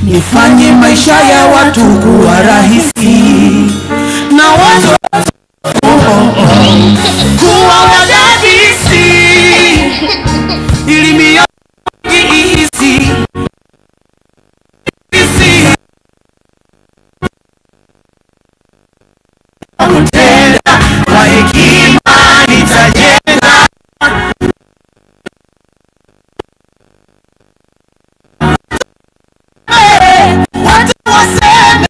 nifanye maisha ya watu kuwa rahisi na watu kuwa wadadisi ili miaka iisi kutenda kwa hekima nitajenga watu waseme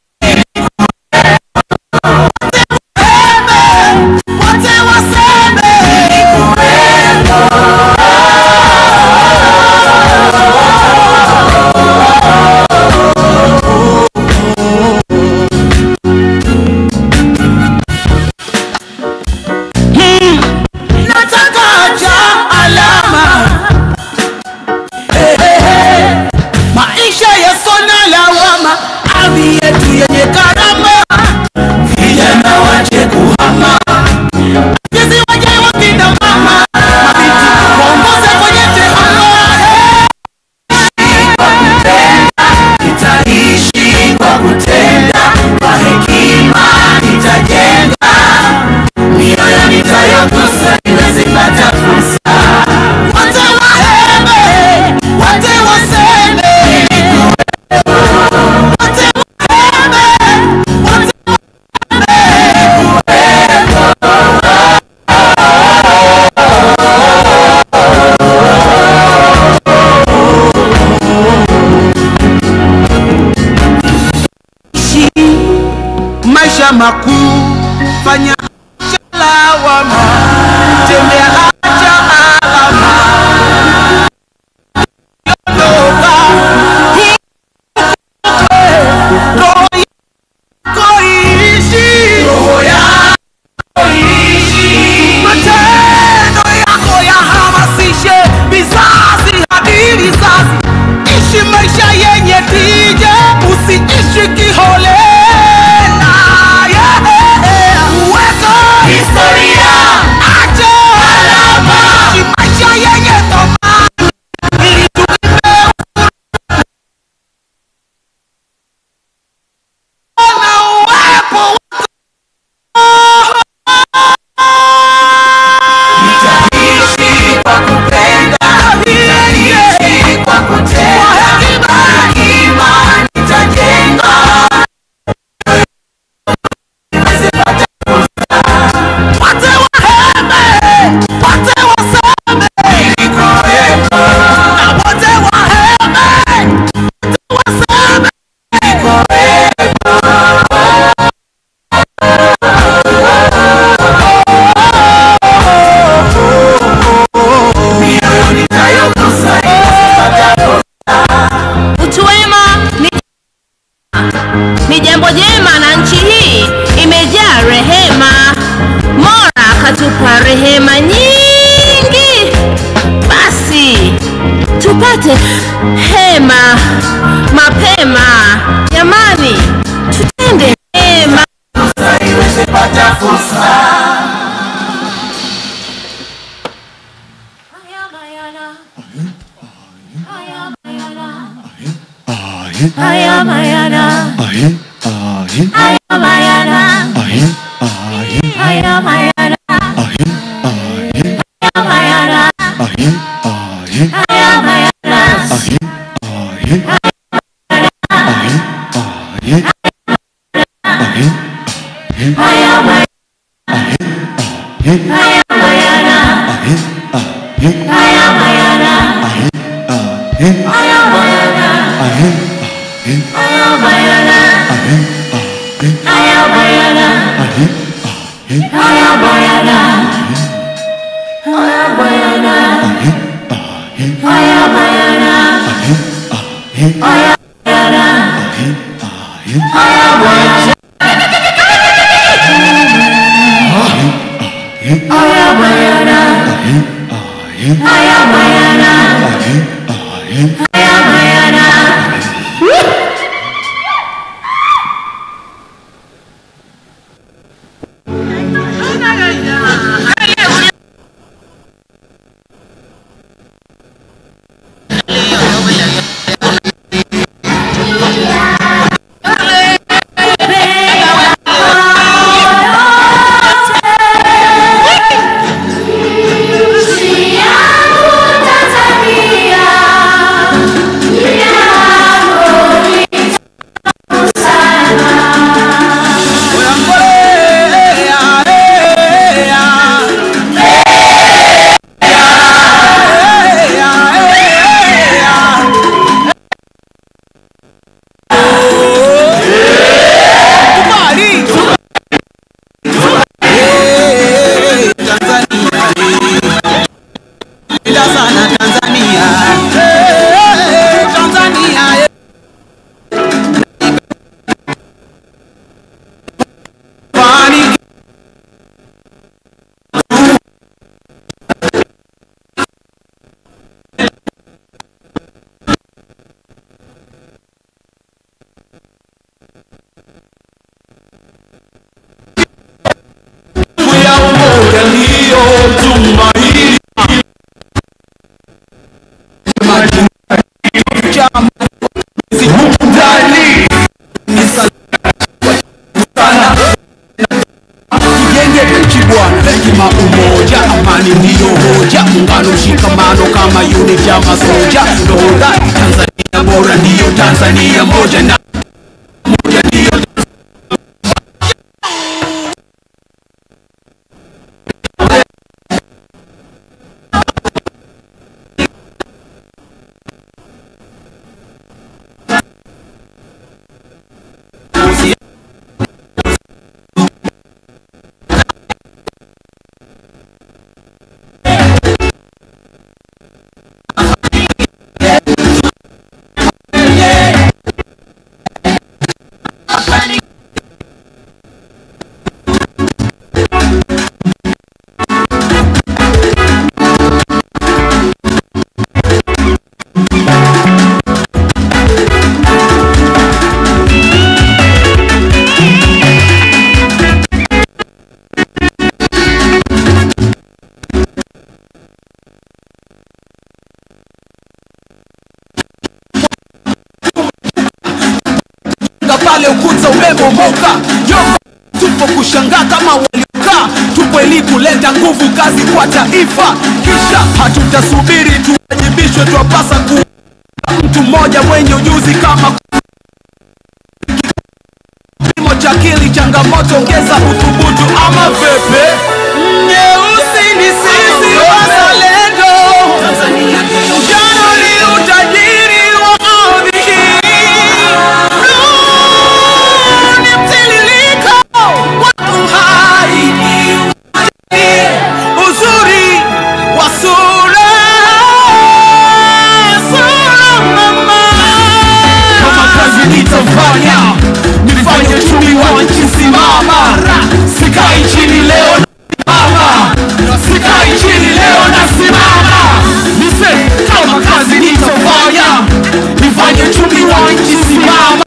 makuu fanya lawama tembea acha alama matendo yako yahamasishe vizazi hadi vizazi. Ishi maisha yenye tija, usiishi kihole. Ni jambo jema na nchi hii imejaa rehema. Mola katupa rehema nyingi, basi tupate hema mapema. Jamani, tutende hema iweze pata fursa. Aya mayana, aya mayana, aya mayana, ndani ni sana tujenge nchi bwana, hekima umoja, amani ndiyo hoja, muungano mshikamano kama unit ya masoja. Know that Tanzania bora ndiyo Tanzania moja, na moja ndiyo pale ukuta umebomoka. Tupo kushangaa kama waliokaa, tupo ili kuleta nguvu kazi kwa taifa, kisha hatutasubiri tuwajibishwe. Twapasa kuwa mtu mmoja mwenye ujuzi kama kipimo cha akili, changamoto ongeza uthubutu. Ama pepe nyeusi ni sisi wazalendo, Tanzania njano ni utajiri wa ardhi hii, ni mtiririko wa uhai, uzuri wa sura mama. Kama kazi nitafanya, nifanye uchumi wa nchi simama. Sikai chini leo mama, sikai chini leo na simama. Nise kama kazi nitafanya, nifanye uchumi wa nchi simama.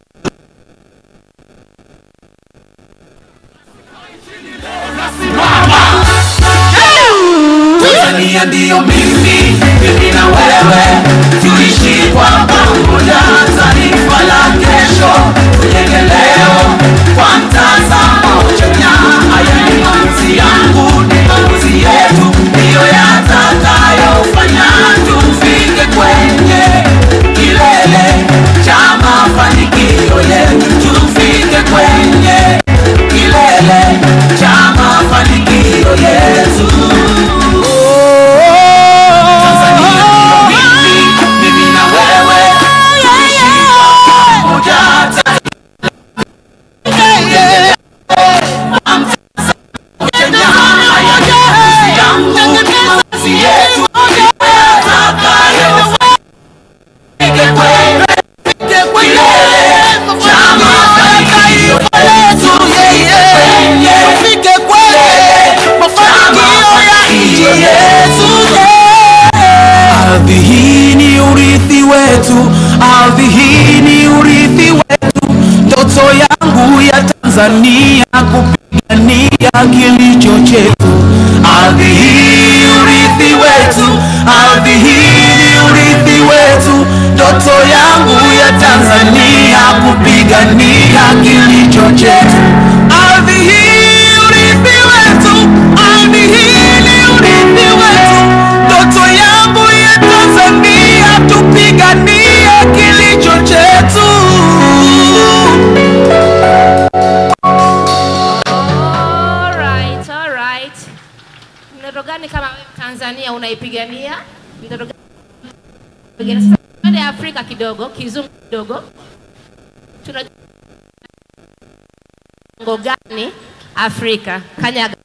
Tanzania ndiyo mimi na wewe, tuishi kwa pamoja, taifa la kesho tujenge leo kwa mtazamo chanya. Haya ni maamuzi yangu, ni maamuzi yetu, ndiyo yatakayofanya tufike kwenye kilele cha mafanikio yetu, tufike kwenye kilele cha mafanikio yetu. Ardhi hii ni urithi wetu, ardhi hii ni urithi wetu. Ndoto yangu ya Tanzania kupigania kilicho chetu. Ardhi hii urithi wetu, ardhi hii ni urithi wetu. Ndoto yangu ya Tanzania kupigania kilicho chetu. Ardhi hii urithi wetu, ardhi hii ni urithi wetu. Ndoto yangu ya Tanzania tupiganie kilicho chetu. All right. Ndoto gani kama wewe Tanzania unaipigania? Ndoto gani? Sasa twende Afrika kidogo, kizungu kidogo. Tunajua gani Afrika? Kanyaga.